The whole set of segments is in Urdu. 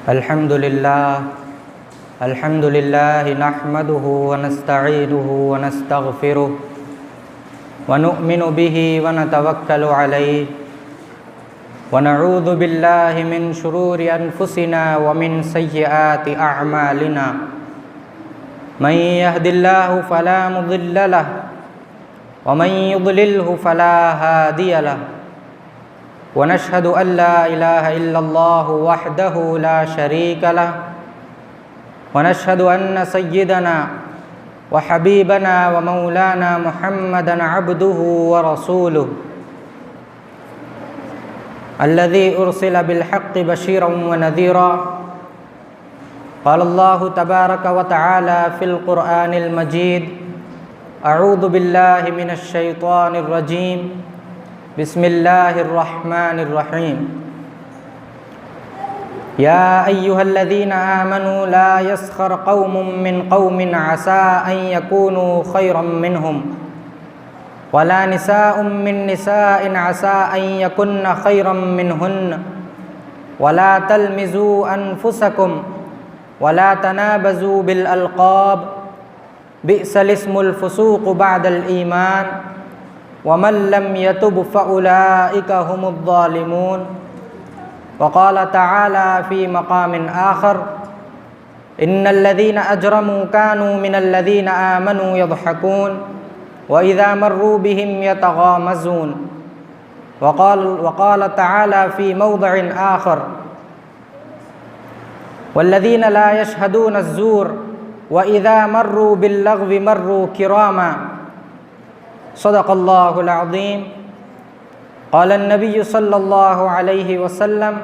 الحمد لله نحمده ونستعينه ونستغفره ونؤمن به ونتوكل عليه ونعوذ بالله من شرور أنفسنا ومن سيئات أعمالنا من يهد الله فلا مضل له ومن يضلله فلا هادي له ونشهد أن لا إله إلا الله وحده لا شريك له ونشهد أن سيدنا وحبيبنا ومولانا محمدا عبده ورسوله الذي أرسل بالحق بشيرا ونذيرا. قال الله تبارك وتعالى في القرآن المجيد: أعوذ بالله من الشيطان الرجيم، بسم الله الرحمن الرحيم. يا أيها الذين آمنوا لا يسخر قوم من قوم عسى أن يكونوا خيرا منهم ولا نساء من نساء عسى أن يكن خيرا منهن ولا تلمزوا أنفسكم ولا تنابزوا بالألقاب بئس الاسم الفسوق بعد الإيمان ومن لم يتب فأولئك هم الظالمون. وقال تعالى في مقام آخر: إن الذين أجرموا كانوا من الذين آمنوا يضحكون وإذا مروا بهم يتغامزون. وقال تعالى في موضع آخر: والذين لا يشهدون الزور وإذا مروا باللغو مروا كراما. صدق الله العظيم. قال النبي صلى الله عليه وسلم: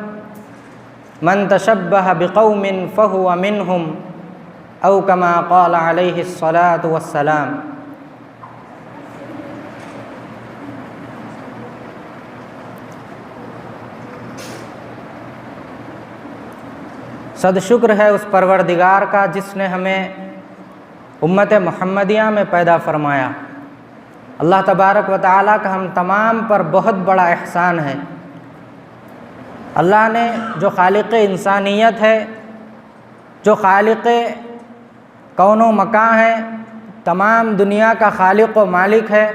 من تشبه بقوم فهو منهم أو كما قال عليه الصلاة والسلام. صد شکر ہے اس پروردگار کا جس نے ہمیں امت محمدیہ میں پیدا فرمایا. اللہ تبارک و تعالیٰ کا ہم تمام پر بہت بڑا احسان ہے. اللہ نے جو خالق انسانیت ہے، جو خالق کون و مکان ہے، تمام دنیا کا خالق و مالک ہے،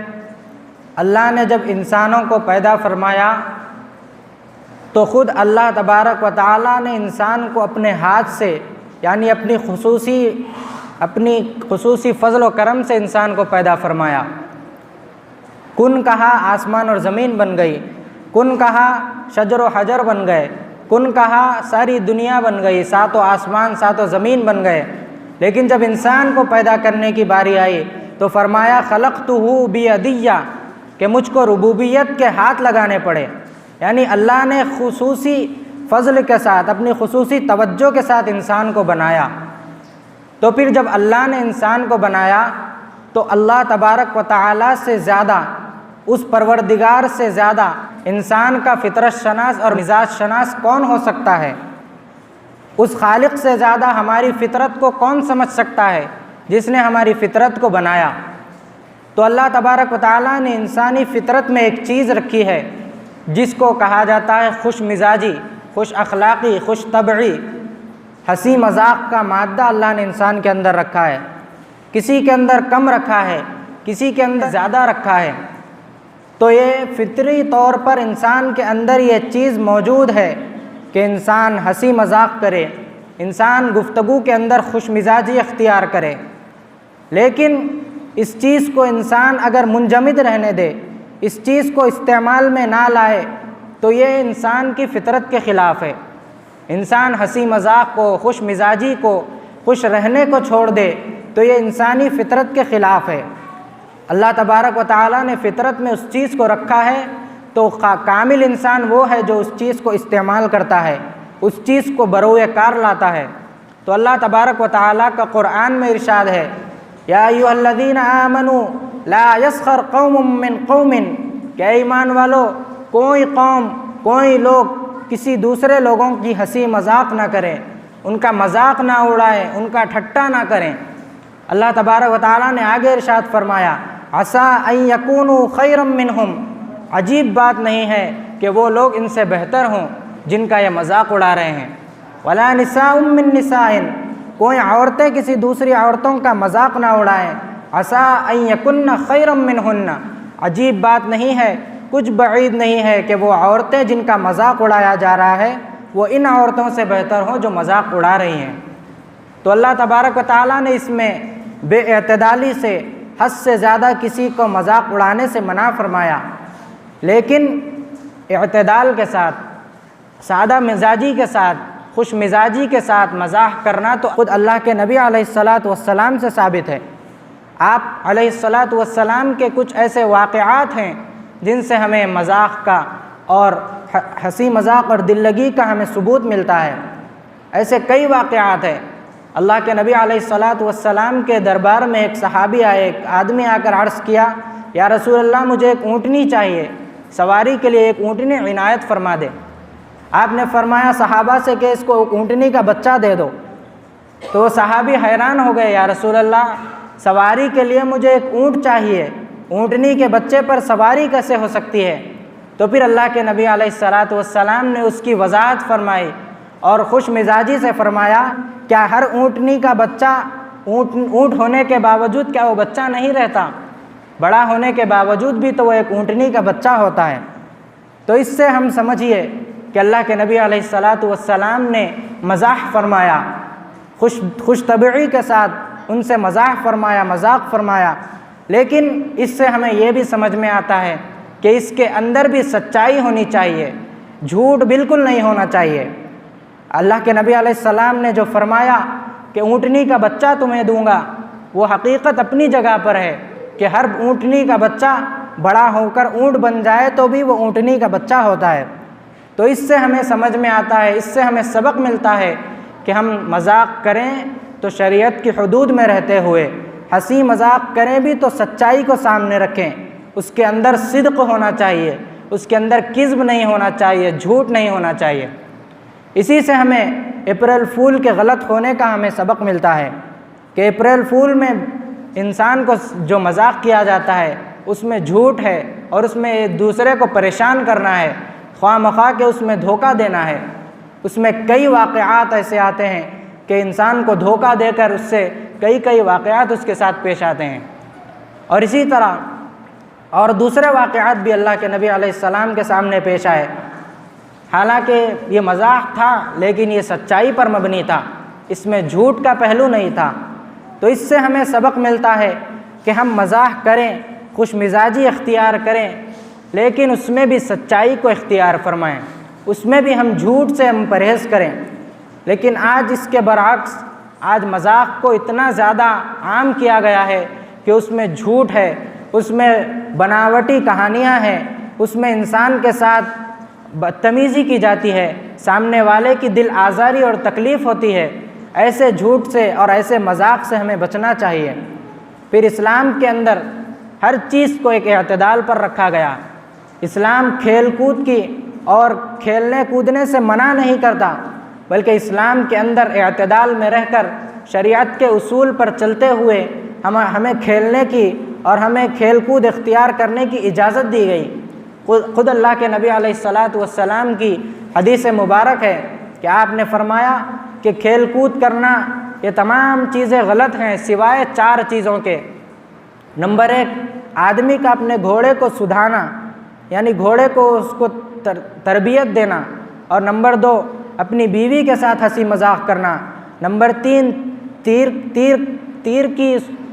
اللہ نے جب انسانوں کو پیدا فرمایا تو خود اللہ تبارک و تعالیٰ نے انسان کو اپنے ہاتھ سے، یعنی اپنی خصوصی فضل و کرم سے انسان کو پیدا فرمایا. کن کہا آسمان اور زمین بن گئی، کن کہا شجر و حجر بن گئے، کن کہا ساری دنیا بن گئی، ساتوں آسمان ساتوں زمین بن گئے. لیکن جب انسان کو پیدا کرنے کی باری آئی تو فرمایا: خلقتہ بیدیہ، کہ مجھ کو ربوبیت کے ہاتھ لگانے پڑے. یعنی اللہ نے خصوصی فضل کے ساتھ، اپنی خصوصی توجہ کے ساتھ انسان کو بنایا. تو پھر جب اللہ نے انسان کو بنایا تو اللہ تبارک و تعالیٰ سے زیادہ، اس پروردگار سے زیادہ انسان کا فطرت شناس اور مزاج شناس کون ہو سکتا ہے؟ اس خالق سے زیادہ ہماری فطرت کو کون سمجھ سکتا ہے جس نے ہماری فطرت کو بنایا؟ تو اللہ تبارک و تعالیٰ نے انسانی فطرت میں ایک چیز رکھی ہے جس کو کہا جاتا ہے خوش مزاجی، خوش اخلاقی، خوش طبعی. ہنسی مذاق کا مادہ اللہ نے انسان کے اندر رکھا ہے. کسی کے اندر کم رکھا ہے، کسی کے اندر زیادہ رکھا ہے. تو یہ فطری طور پر انسان کے اندر یہ چیز موجود ہے کہ انسان ہنسی مذاق کرے، انسان گفتگو کے اندر خوش مزاجی اختیار کرے. لیکن اس چیز کو انسان اگر منجمد رہنے دے، اس چیز کو استعمال میں نہ لائے تو یہ انسان کی فطرت کے خلاف ہے. انسان ہنسی مذاق کو، خوش مزاجی کو، خوش رہنے کو چھوڑ دے تو یہ انسانی فطرت کے خلاف ہے. اللہ تبارک و تعالیٰ نے فطرت میں اس چیز کو رکھا ہے تو کامل انسان وہ ہے جو اس چیز کو استعمال کرتا ہے، اس چیز کو بروئے کار لاتا ہے. تو اللہ تبارک و تعالیٰ کا قرآن میں ارشاد ہے: یا ایھا الذین آمنوا لا یسخر قوم من قوم، کہ ایمان والو کوئی قوم، کوئی لوگ کسی دوسرے لوگوں کی ہنسی مذاق نہ کریں، ان کا مذاق نہ اڑائیں، ان کا ٹھٹا نہ کریں. اللہ تبارک و تعالیٰ نے آگے ارشاد فرمایا: عسیٰ ان یکونوا خیرا منہم، عجیب بات نہیں ہے کہ وہ لوگ ان سے بہتر ہوں جن کا یہ مذاق اڑا رہے ہیں. ولا نساء من نساء، کوئی عورتیں کسی دوسری عورتوں کا مذاق نہ اڑائیں، عسیٰ ان یکن خیرا منہن، عجیب بات نہیں ہے، کچھ بعید نہیں ہے کہ وہ عورتیں جن کا مذاق اڑایا جا رہا ہے وہ ان عورتوں سے بہتر ہوں جو مذاق اڑا رہی ہیں۔ تو اللہ تبارک و تعالیٰ نے اس میں بے اعتدالی سے، حد سے زیادہ کسی کو مذاق اڑانے سے منع فرمایا، لیکن اعتدال کے ساتھ، سادہ مزاجی کے ساتھ، خوش مزاجی کے ساتھ مزاح کرنا تو خود اللہ کے نبی علیہ الصلاۃ والسلام سے ثابت ہے۔ آپ علیہ الصلاۃ والسلام کے کچھ ایسے واقعات ہیں جن سے ہمیں مذاق کا اور ہنسی مذاق اور دل لگی کا ہمیں ثبوت ملتا ہے۔ ایسے کئی واقعات ہیں۔ اللہ کے نبی علیہ الصلاۃ والسلام کے دربار میں ایک صحابی آئے، ایک آدمی آ کر عرض کیا، یا رسول اللہ مجھے ایک اونٹنی چاہیے، سواری کے لیے ایک اونٹنی عنایت فرما دے۔ آپ نے فرمایا صحابہ سے کہ اس کو اونٹنی کا بچہ دے دو۔ تو وہ صحابی حیران ہو گئے، یا رسول اللہ سواری کے لیے مجھے ایک اونٹ چاہیے، اونٹنی کے بچے پر سواری کیسے ہو سکتی ہے؟ تو پھر اللہ کے نبی علیہ الصلاۃ والسلام نے اس کی وضاحت فرمائی اور خوش مزاجی سے فرمایا، کیا ہر اونٹنی کا بچہ اونٹ ہونے کے باوجود کیا وہ بچہ نہیں رہتا؟ بڑا ہونے کے باوجود بھی تو وہ ایک اونٹنی کا بچہ ہوتا ہے۔ تو اس سے ہم سمجھیے کہ اللہ کے نبی علیہ الصلاۃ والسلام نے مزاح فرمایا، خوش طبعی کے ساتھ ان سے مزاح فرمایا، مذاق فرمایا، لیکن اس سے ہمیں یہ بھی سمجھ میں آتا ہے کہ اس کے اندر بھی سچائی ہونی چاہیے، جھوٹ بالکل نہیں ہونا چاہیے۔ اللہ کے نبی علیہ السلام نے جو فرمایا کہ اونٹنی کا بچہ تمہیں دوں گا، وہ حقیقت اپنی جگہ پر ہے کہ ہر اونٹنی کا بچہ بڑا ہو کر اونٹ بن جائے تو بھی وہ اونٹنی کا بچہ ہوتا ہے۔ تو اس سے ہمیں سمجھ میں آتا ہے، اس سے ہمیں سبق ملتا ہے کہ ہم مذاق کریں تو شریعت کی حدود میں رہتے ہوئے، ہنسی مذاق کریں بھی تو سچائی کو سامنے رکھیں، اس کے اندر صدق ہونا چاہیے، اس کے اندر کذب نہیں ہونا چاہیے، جھوٹ نہیں ہونا چاہیے۔ اسی سے ہمیں اپریل فول کے غلط ہونے کا ہمیں سبق ملتا ہے کہ اپریل فول میں انسان کو جو مذاق کیا جاتا ہے اس میں جھوٹ ہے اور اس میں ایک دوسرے کو پریشان کرنا ہے، خواہ مخواہ کے اس میں دھوکہ دینا ہے۔ اس میں کئی واقعات ایسے آتے ہیں کہ انسان کو دھوکہ دے کر اس سے کئی واقعات اس کے ساتھ پیش آتے ہیں۔ اور اسی طرح اور دوسرے واقعات بھی اللہ کے نبی علیہ السلام کے سامنے پیش آئے، حالانکہ یہ مذاق تھا لیکن یہ سچائی پر مبنی تھا، اس میں جھوٹ کا پہلو نہیں تھا۔ تو اس سے ہمیں سبق ملتا ہے کہ ہم مزاح کریں، خوش مزاجی اختیار کریں، لیکن اس میں بھی سچائی کو اختیار فرمائیں، اس میں بھی ہم جھوٹ سے ہم پرہیز کریں۔ لیکن آج اس کے برعکس، آج مذاق کو اتنا زیادہ عام کیا گیا ہے کہ اس میں جھوٹ ہے، اس میں بناوٹی کہانیاں ہیں، اس میں انسان کے ساتھ بدتمیزی کی جاتی ہے، سامنے والے کی دل آزاری اور تکلیف ہوتی ہے۔ ایسے جھوٹ سے اور ایسے مذاق سے ہمیں بچنا چاہیے۔ پھر اسلام کے اندر ہر چیز کو ایک اعتدال پر رکھا گیا۔ اسلام کھیل کود کی اور کھیلنے کودنے سے منع نہیں کرتا، بلکہ اسلام کے اندر اعتدال میں رہ کر شریعت کے اصول پر چلتے ہوئے ہمیں کھیلنے کی اور ہمیں کھیل کود اختیار کرنے کی اجازت دی گئی۔ خود اللہ کے نبی علیہ الصلاۃ والسلام کی حدیث مبارک ہے کہ آپ نے فرمایا کہ کھیل کود کرنا یہ تمام چیزیں غلط ہیں سوائے 4 چیزوں کے۔ نمبر 1، آدمی کا اپنے گھوڑے کو سدھانا، یعنی گھوڑے کو اس کو تربیت دینا، اور نمبر 2، اپنی بیوی کے ساتھ ہنسی مذاق کرنا، نمبر 3،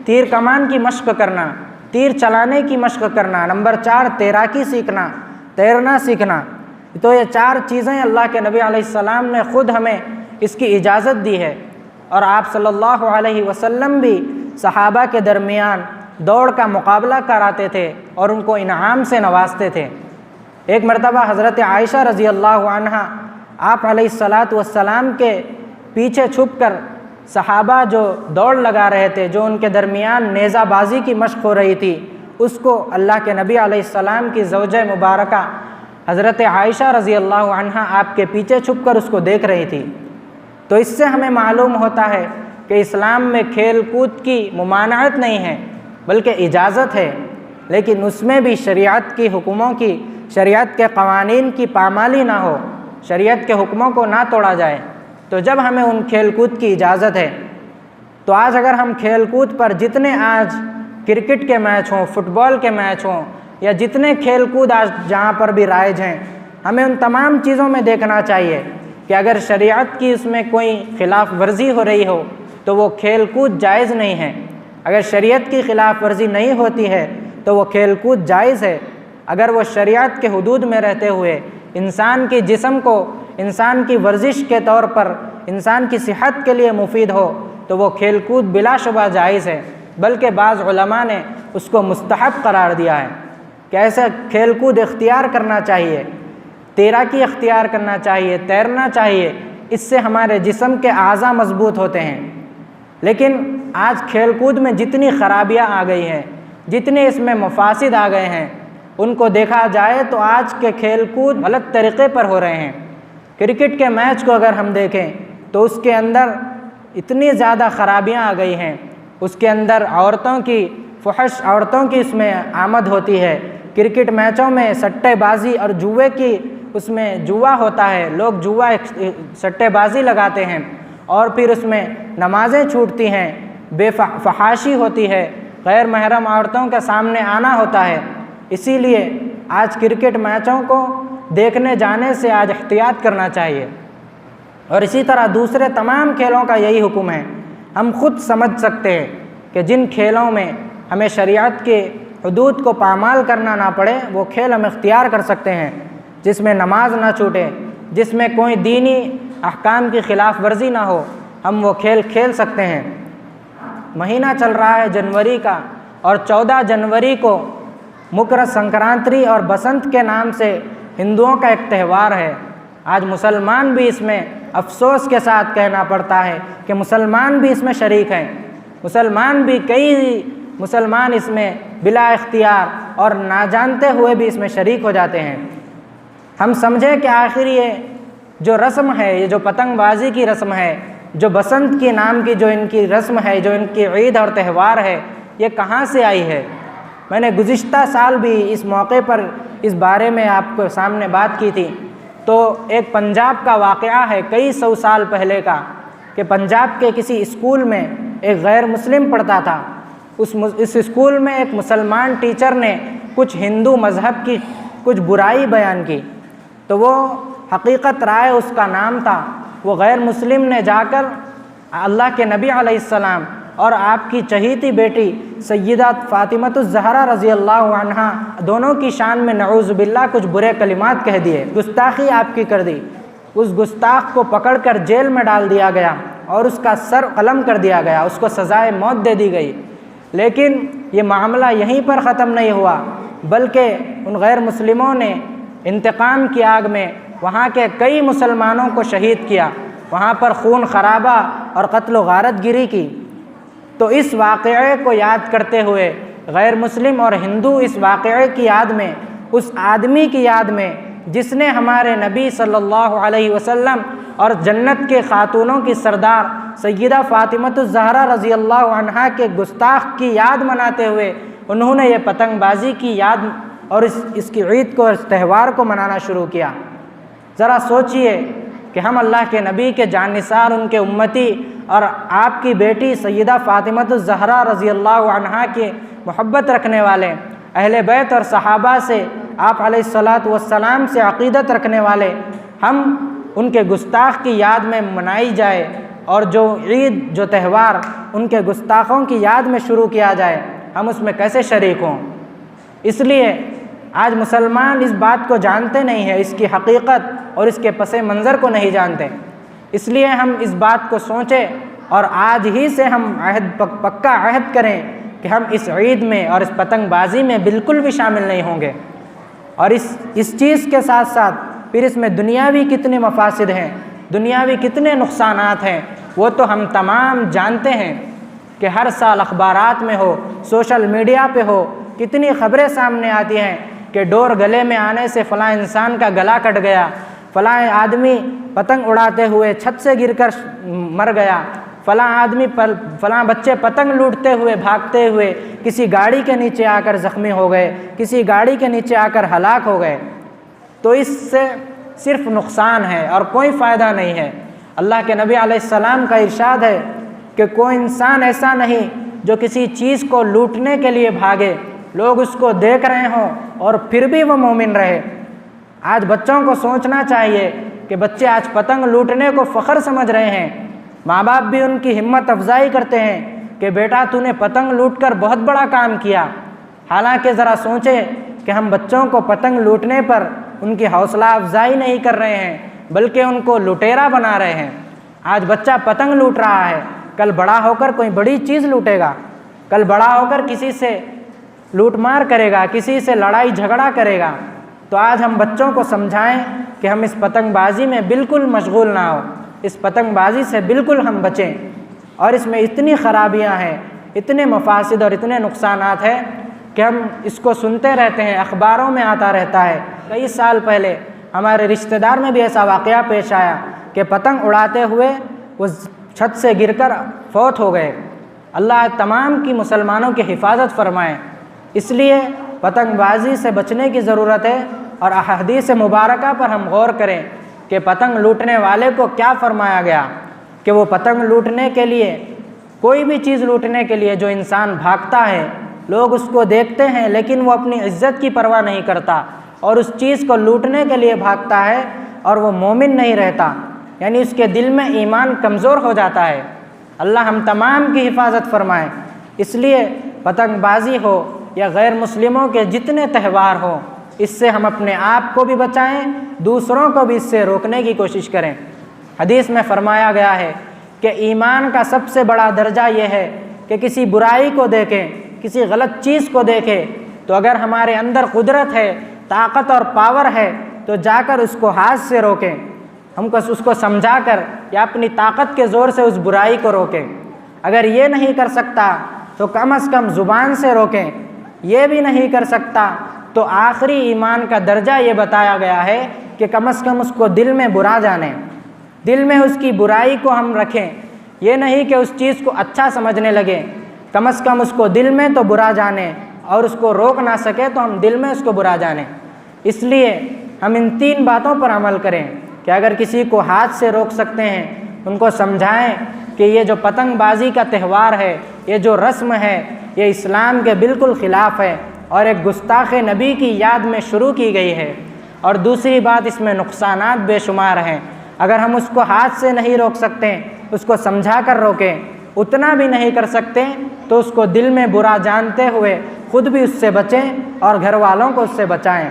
تیر کمان کی مشق کرنا، تیر چلانے کی مشق کرنا، نمبر 4، تیراکی سیکھنا، تیرنا سیکھنا۔ تو یہ 4 چیزیں اللہ کے نبی علیہ السلام نے خود ہمیں اس کی اجازت دی ہے، اور آپ صلی اللہ علیہ وسلم بھی صحابہ کے درمیان دوڑ کا مقابلہ کراتے تھے اور ان کو انعام سے نوازتے تھے۔ ایک مرتبہ حضرت عائشہ رضی اللہ عنہا آپ علیہ الصلاۃ والسلام کے پیچھے چھپ کر صحابہ جو دوڑ لگا رہے تھے، جو ان کے درمیان نیزہ بازی کی مشق ہو رہی تھی، اس کو اللہ کے نبی علیہ السلام کی زوجہ مبارکہ حضرت عائشہ رضی اللہ عنہا آپ کے پیچھے چھپ کر اس کو دیکھ رہی تھی۔ تو اس سے ہمیں معلوم ہوتا ہے کہ اسلام میں کھیل کود کی ممانعت نہیں ہے بلکہ اجازت ہے، لیکن اس میں بھی شریعت کی حکموں کی، شریعت کے قوانین کی پامالی نہ ہو، شریعت کے حکموں کو نہ توڑا جائے۔ تو جب ہمیں ان کھیل کود کی اجازت ہے تو آج اگر ہم کھیل کود پر جتنے آج کرکٹ کے میچ ہوں، فٹ بال کے میچ ہوں، یا جتنے کھیل کود آج جہاں پر بھی رائج ہیں، ہمیں ان تمام چیزوں میں دیکھنا چاہیے کہ اگر شریعت کی اس میں کوئی خلاف ورزی ہو رہی ہو تو وہ کھیل کود جائز نہیں ہے، اگر شریعت کی خلاف ورزی نہیں ہوتی ہے تو وہ کھیل کود جائز ہے، اگر وہ شریعت کے حدود میں رہتے ہوئے انسان کے جسم کو انسان کی ورزش کے طور پر انسان کی صحت کے لیے مفید ہو تو وہ کھیل کود بلا شبہ جائز ہے، بلکہ بعض علماء نے اس کو مستحب قرار دیا ہے کہ ایسا کھیل کود اختیار کرنا چاہیے، تیراکی اختیار کرنا چاہیے، تیرنا چاہیے، اس سے ہمارے جسم کے اعضاء مضبوط ہوتے ہیں۔ لیکن آج کھیل کود میں جتنی خرابیاں آ گئی ہیں، جتنے اس میں مفاسد آ گئے ہیں، ان کو دیکھا جائے تو آج کے کھیل کود غلط طریقے پر ہو رہے ہیں۔ کرکٹ کے میچ کو اگر ہم دیکھیں تو اس کے اندر اتنی زیادہ خرابیاں آ گئی ہیں، اس کے اندر عورتوں کی فحش، عورتوں کی اس میں آمد ہوتی ہے، کرکٹ میچوں میں سٹے بازی اور جوئے کی اس میں جوا ہوتا ہے، لوگ جوا سٹے بازی لگاتے ہیں اور پھر اس میں نمازیں چھوٹتی ہیں، بے فحاشی ہوتی ہے، غیر محرم عورتوں کے سامنے آنا ہوتا ہے۔ اسی لیے آج کرکٹ میچوں کو دیکھنے جانے سے آج احتیاط کرنا چاہیے، اور اسی طرح دوسرے تمام کھیلوں کا یہی حکم ہے۔ ہم خود سمجھ سکتے ہیں کہ جن کھیلوں میں ہمیں شریعت کے حدود کو پامال کرنا نہ پڑے وہ کھیل ہم اختیار کر سکتے ہیں، جس میں نماز نہ چھوٹے، جس میں کوئی دینی احکام کی خلاف ورزی نہ ہو، ہم وہ کھیل کھیل سکتے ہیں۔ مہینہ چل رہا ہے جنوری کا، اور 14 جنوری کو مکر سنکرانتی اور بسنت کے نام سے ہندوؤں کا ایک تہوار ہے۔ آج مسلمان بھی اس میں افسوس کے ساتھ کہنا پڑتا ہے کہ مسلمان بھی اس میں شریک ہیں، کئی مسلمان اس میں بلا اختیار اور نہ جانتے ہوئے بھی اس میں شریک ہو جاتے ہیں۔ ہم سمجھیں کہ آخر یہ جو رسم ہے، یہ جو پتنگ بازی کی رسم ہے، جو بسنت کے نام کی جو ان کی رسم ہے، جو ان کی عید اور تہوار ہے، یہ کہاں سے آئی ہے؟ میں نے گزشتہ سال بھی اس موقع پر اس بارے میں آپ کو سامنے بات کی تھی، تو ایک پنجاب کا واقعہ ہے کئی سو سال پہلے کا، کہ پنجاب کے کسی اسکول میں ایک غیر مسلم پڑھتا تھا۔ اس اسکول میں ایک مسلمان ٹیچر نے کچھ ہندو مذہب کی کچھ برائی بیان کی، تو وہ حقیقت رائے اس کا نام تھا، وہ غیر مسلم نے جا کر اللہ کے نبی علیہ السلام اور آپ کی چہیتی بیٹی سیدہ فاطمۃ الزہرا رضی اللہ عنہا دونوں کی شان میں نعوذ باللہ کچھ برے کلمات کہہ دیے، گستاخی آپ کی کر دی۔ اس گستاخ کو پکڑ کر جیل میں ڈال دیا گیا اور اس کا سر قلم کر دیا گیا، اس کو سزائے موت دے دی گئی۔ لیکن یہ معاملہ یہیں پر ختم نہیں ہوا، بلکہ ان غیر مسلموں نے انتقام کی آگ میں وہاں کے کئی مسلمانوں کو شہید کیا، وہاں پر خون خرابہ اور قتل و غارت گری کی۔ تو اس واقعے کو یاد کرتے ہوئے غیر مسلم اور ہندو اس واقعے کی یاد میں، اس آدمی کی یاد میں جس نے ہمارے نبی صلی اللہ علیہ وسلم اور جنت کے خاتونوں کی سردار سیدہ فاطمۃ الزہرا رضی اللہ عنہا کے گستاخ کی یاد مناتے ہوئے انہوں نے یہ پتنگ بازی کی یاد اور اس کی عید کو، اس تہوار کو منانا شروع کیا۔ ذرا سوچئے کہ ہم اللہ کے نبی کے جانثار، ان کے امتی اور آپ کی بیٹی سیدہ فاطمۃ الزہرا رضی اللہ عنہا کی محبت رکھنے والے، اہل بیت اور صحابہ سے، آپ علیہ الصلاۃ والسلام سے عقیدت رکھنے والے، ہم ان کے گستاخ کی یاد میں منائی جائے، اور جو عید، جو تہوار ان کے گستاخوں کی یاد میں شروع کیا جائے، ہم اس میں کیسے شریک ہوں؟ اس لیے آج مسلمان اس بات کو جانتے نہیں ہیں، اس کی حقیقت اور اس کے پس منظر کو نہیں جانتے۔ اس لیے ہم اس بات کو سوچیں اور آج ہی سے ہم پکا عہد کریں کہ ہم اس عید میں اور اس پتنگ بازی میں بالکل بھی شامل نہیں ہوں گے۔ اور اس چیز کے ساتھ ساتھ پھر اس میں دنیاوی کتنے مفاسد ہیں، دنیاوی کتنے نقصانات ہیں، وہ تو ہم تمام جانتے ہیں کہ ہر سال اخبارات میں ہو، سوشل میڈیا پہ ہو، کتنی خبریں سامنے آتی ہیں کہ ڈور گلے میں آنے سے فلاں انسان کا گلا کٹ گیا، فلاں آدمی پتنگ اڑاتے ہوئے چھت سے گر کر مر گیا، فلاں بچے پتنگ لوٹتے ہوئے بھاگتے ہوئے کسی گاڑی کے نیچے آ کر زخمی ہو گئے، کسی گاڑی کے نیچے آ کر ہلاک ہو گئے۔ تو اس سے صرف نقصان ہے اور کوئی فائدہ نہیں ہے۔ اللہ کے نبی علیہ السلام کا ارشاد ہے کہ کوئی انسان ایسا نہیں جو کسی چیز کو لوٹنے کے لیے بھاگے، لوگ اس کو دیکھ رہے ہوں اور پھر بھی وہ مومن رہے۔ آج بچوں کو سوچنا چاہیے کہ بچے آج پتنگ لوٹنے کو فخر سمجھ رہے ہیں، ماں باپ بھی ان کی ہمت افزائی کرتے ہیں کہ بیٹا تو نے پتنگ لوٹ کر بہت بڑا کام کیا، حالانکہ ذرا سوچیں کہ ہم بچوں کو پتنگ لوٹنے پر ان کی حوصلہ افزائی نہیں کر رہے ہیں بلکہ ان کو لٹیرا بنا رہے ہیں۔ آج بچہ پتنگ لوٹ رہا ہے، کل بڑا ہو کر کوئی بڑی چیز لوٹے گا، کل بڑا ہو کر کسی سے لوٹ مار کرے گا، کسی سے لڑائی جھگڑا کرے گا۔ تو آج ہم بچوں کو سمجھائیں کہ ہم اس پتنگ بازی میں بالکل مشغول نہ ہو، اس پتنگ بازی سے بالکل ہم بچیں، اور اس میں اتنی خرابیاں ہیں، اتنے مفاسد اور اتنے نقصانات ہیں کہ ہم اس کو سنتے رہتے ہیں، اخباروں میں آتا رہتا ہے۔ کئی سال پہلے ہمارے رشتہ دار میں بھی ایسا واقعہ پیش آیا کہ پتنگ اڑاتے ہوئے وہ چھت سے گر کر فوت ہو گئے۔ اللہ تمام کی مسلمانوں کی حفاظت فرمائے۔ اس لیے پتنگ بازی سے بچنے کی ضرورت ہے، اور احادیث مبارکہ پر ہم غور کریں کہ پتنگ لوٹنے والے کو کیا فرمایا گیا کہ وہ پتنگ لوٹنے کے لیے، کوئی بھی چیز لوٹنے کے لیے جو انسان بھاگتا ہے، لوگ اس کو دیکھتے ہیں لیکن وہ اپنی عزت کی پرواہ نہیں کرتا اور اس چیز کو لوٹنے کے لیے بھاگتا ہے اور وہ مومن نہیں رہتا، یعنی اس کے دل میں ایمان کمزور ہو جاتا ہے۔ اللہ ہم تمام کی حفاظت فرمائے۔ اس لیے پتنگ بازی ہو یا غیر مسلموں کے جتنے تہوار ہوں، اس سے ہم اپنے آپ کو بھی بچائیں، دوسروں کو بھی اس سے روکنے کی کوشش کریں۔ حدیث میں فرمایا گیا ہے کہ ایمان کا سب سے بڑا درجہ یہ ہے کہ کسی برائی کو دیکھیں، کسی غلط چیز کو دیکھیں تو اگر ہمارے اندر قدرت ہے، طاقت اور پاور ہے تو جا کر اس کو ہاتھ سے روکیں، ہم کو اس کو سمجھا کر یا اپنی طاقت کے زور سے اس برائی کو روکیں۔ اگر یہ نہیں کر سکتا تو کم از کم زبان سے روکیں، یہ بھی نہیں کر سکتا تو آخری ایمان کا درجہ یہ بتایا گیا ہے کہ کم از کم اس کو دل میں برا جانیں، دل میں اس کی برائی کو ہم رکھیں، یہ نہیں کہ اس چیز کو اچھا سمجھنے لگیں، کم از کم اس کو دل میں تو برا جانیں، اور اس کو روک نہ سکے تو ہم دل میں اس کو برا جانیں۔ اس لیے ہم ان 3 باتوں پر عمل کریں کہ اگر کسی کو ہاتھ سے روک سکتے ہیں، ان کو سمجھائیں کہ یہ جو پتنگ بازی کا تہوار ہے، یہ جو رسم ہے، یہ اسلام کے بالکل خلاف ہے اور ایک گستاخ نبی کی یاد میں شروع کی گئی ہے، اور دوسری بات اس میں نقصانات بے شمار ہیں۔ اگر ہم اس کو ہاتھ سے نہیں روک سکتے، اس کو سمجھا کر روکیں، اتنا بھی نہیں کر سکتے تو اس کو دل میں برا جانتے ہوئے خود بھی اس سے بچیں اور گھر والوں کو اس سے بچائیں۔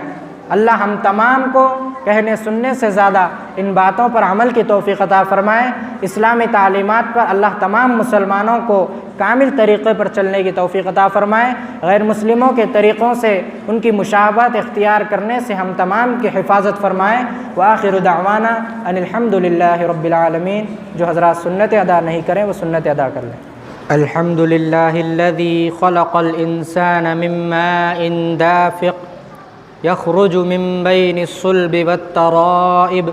اللہ ہم تمام کو کہنے سننے سے زیادہ ان باتوں پر عمل کی توفیق عطا فرمائے۔ اسلامی تعلیمات پر اللہ تمام مسلمانوں کو کامل طریقے پر چلنے کی توفیق عطا فرمائے۔ غیر مسلموں کے طریقوں سے ان کی مشابہت اختیار کرنے سے ہم تمام کی حفاظت فرمائے۔ وآخر دعوانا ان الحمد للہ رب العالمین۔ جو حضرات سنت ادا نہیں کریں وہ سنت ادا کر لیں۔ الحمد للہ الذی خلق الانسان من ماء دافق يخرج من بين الصلب والترائب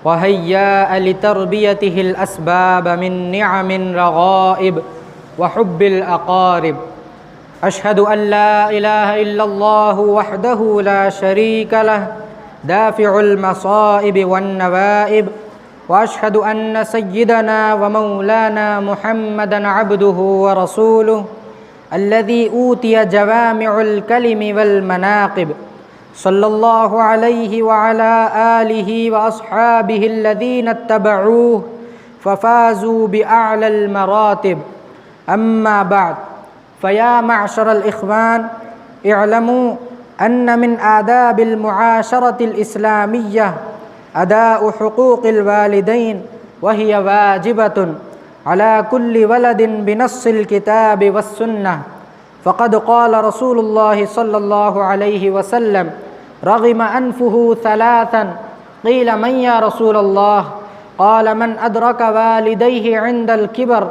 وهيأ لتربيته الأسباب من نعم رغائب وحب الأقارب أشهد أن لا إله إلا الله وحده لا شريك له دافع المصائب والنوائب وأشهد أن سيدنا ومولانا محمدا عبده ورسوله الذي أوتي جوامع الكلم والمناقب صلى الله عليه وعلى آله وأصحابه الذين اتبعوه ففازوا بأعلى المراتب أما بعد فيا معشر الإخوان اعلموا أن من آداب المعاشرة الإسلامية أداء حقوق الوالدين وهي واجبة على كل ولد بنص الكتاب والسنة فقد قال رسول الله صلى الله عليه وسلم رغم أنفه ثلاثا قيل من يا رسول الله قال من أدرك والديه عند الكبر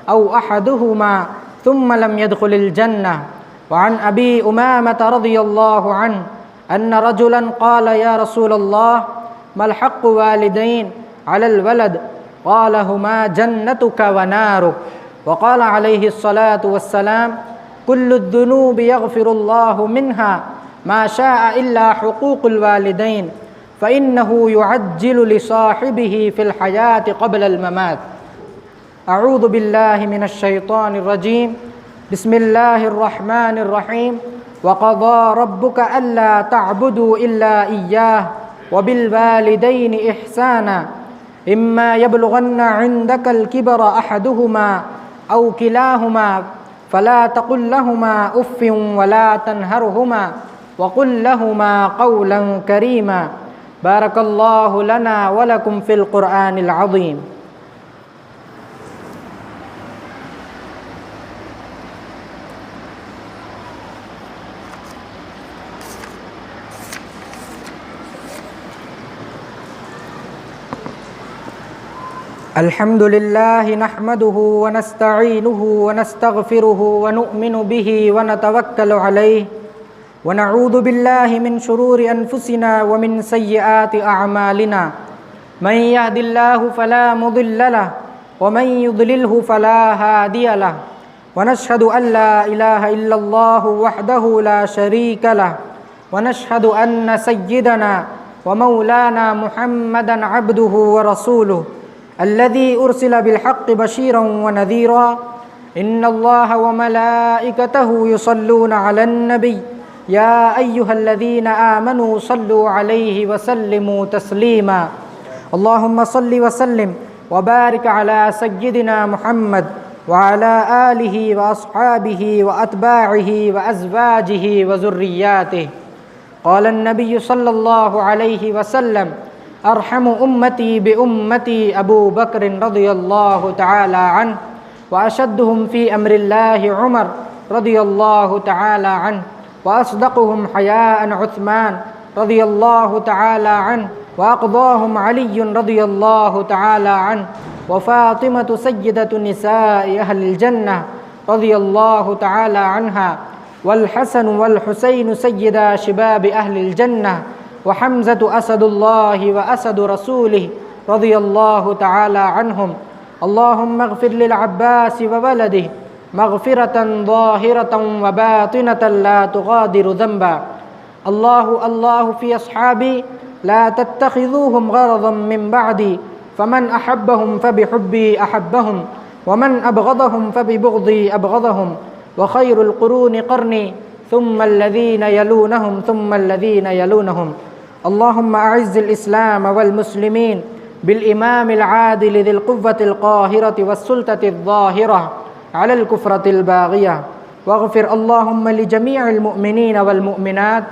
أو أحدهما ثم لم يدخل الجنة وعن أبي أمامة رضي الله عنه أن رجلا قال يا رسول الله ما الحق والدين على الولد قال هما جنتك ونارك وقال عليه الصلاة والسلام كل الذنوب يغفر الله منها ما شاء إلا حقوق الوالدين فإنه يعجل لصاحبه في الحياة قبل الممات. أعوذ بالله من الشيطان الرجيم. بسم الله الرحمن الرحيم. وقضى ربك ألا تعبدوا إلا إياه وبالوالدين إحسانا إما يبلغن عندك الكبر أحدهما أو كلاهما فلا تقل لهما أف ولا تنهرهما وقل لهما قولا كريما. بارك الله لنا ولكم في القرآن العظيم. الحمد لله نحمده ونستعينه ونستغفره ونؤمن به ونتوكل عليه ونعوذ بالله من شرور أنفسنا ومن سيئات أعمالنا. من يهد الله فلا مضل له ومن يضلله فلا هادي له ونشهد أن لا إله إلا الله وحده لا شريك له ونشهد أن سيدنا ومولانا محمدا عبده ورسوله الذي أرسل بالحق بشيرا ونذيرا. إن الله وملائكته يصلون على النبي يا أيها الذين آمنوا صلوا عليه وسلموا تسليما. اللهم صل وسلم وبارك على سيدنا محمد وعلى آله وأصحابه وأتباعه وأزواجه وذرياته. قال النبي صلى الله عليه وسلم: أرحم أمتي بأمتي أبو بكر رضي الله تعالى عنه وأشدهم في أمر الله عمر رضي الله تعالى عنه وأصدقهم حياء عثمان رضي الله تعالى عنه وأقضاهم علي رضي الله تعالى عنه وفاطمة سيدة نساء أهل الجنة رضي الله تعالى عنها والحسن والحسين سيدا شباب أهل الجنة وحمزة أسد الله وأسد رسوله رضي الله تعالى عنهم. اللهم اغفر للعباس وولده مغفرة ظاهرة وباطنة لا تغادر ذنبا. الله في أصحابي لا تتخذوهم غرضا من بعدي فمن أحبهم فبحبي أحبهم ومن أبغضهم فببغضي أبغضهم وخير القرون قرني ثم الذين يلونهم ثم الذين يلونهم. اللهم أعز الإسلام والمسلمين بالإمام العادل ذي القوة القاهرة والسلطة الظاهرة على الكفرة الباغية واغفر اللهم لجميع المؤمنين والمؤمنات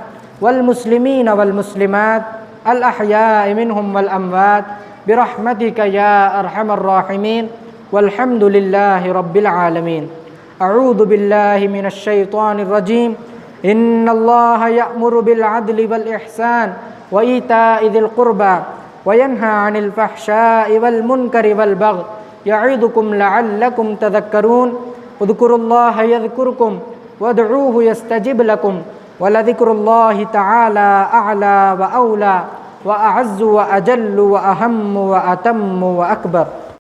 والمسلمين والمسلمات الأحياء منهم والأموات برحمتك يا أرحم الراحمين والحمد لله رب العالمين. أعوذ بالله من الشيطان الرجيم. إن الله يأمر بالعدل والإحسان وإيتاء ذي القربى وينهى عن الفحشاء والمنكر والبغي يعظكم لعلكم تذكرون. اذكروا الله يذكركم وادعوه يستجب لكم ولذكر الله تعالى أعلى وأولى وأعز وأجل وأهم وأتم وأكبر.